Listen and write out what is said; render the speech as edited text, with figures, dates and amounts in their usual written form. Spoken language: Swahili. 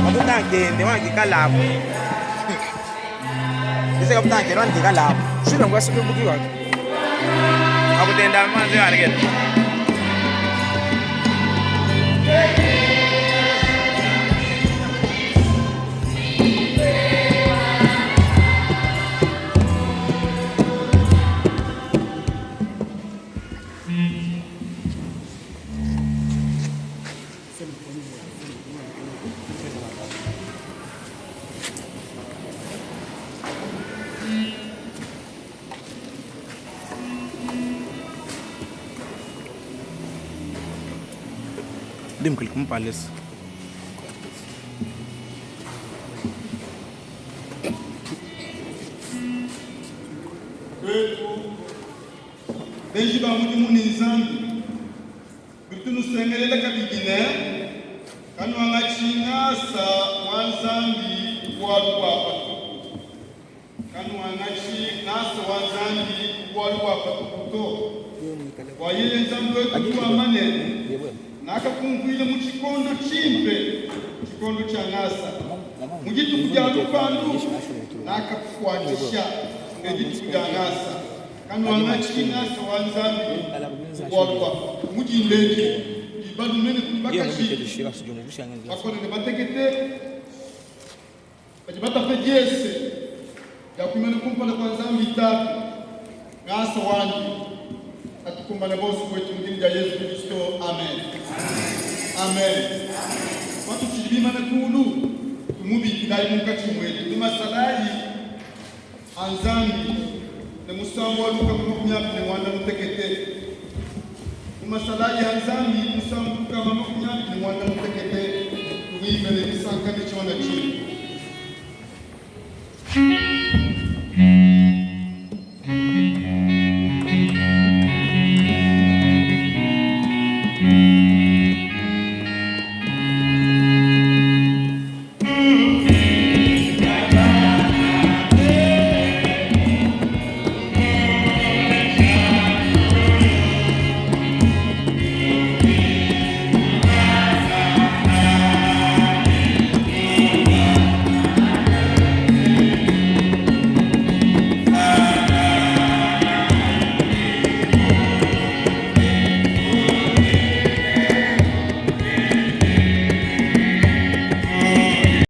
Abutangende wangika lapho. Bese abutangende wangika lapho. Shilo ngwasuke bukiwa. Abutenda manzi yanikela. Dimkul kumpales. Benji ba muni nzambi. Bitunu sengelela kabigine. Kanu angachinga sa wanzambi walwa patuku. Kanu angachinga sa wanzambi walwa patuku. Kwa yele nzambi wetu kwa manene. Nakakumbuile mu chikondo chimpe chikondo cha ngasa mujitu kuja lupandu nakakufuatisha ngejitu kuja ngasa kanu wangachi ngasa wanzambi walwa mujindeji ibadu mene kubaka shi akone ne batekete bajibata fejese ya kumene kumpala kwa nzambi tatu ngasa wanji atukumbane bosi kwetu mjini ya Yesu Kristo. Amen. Amen. Watu chibima na kulu tumubi kidai mukati mwetu ni masalaji anzambi na musambo wa luka mwakunyapi ni wanda mtekete ni masalaji anzambi musambo luka mwakunyapi ni wanda mtekete tuwime ni misanka ni chona chini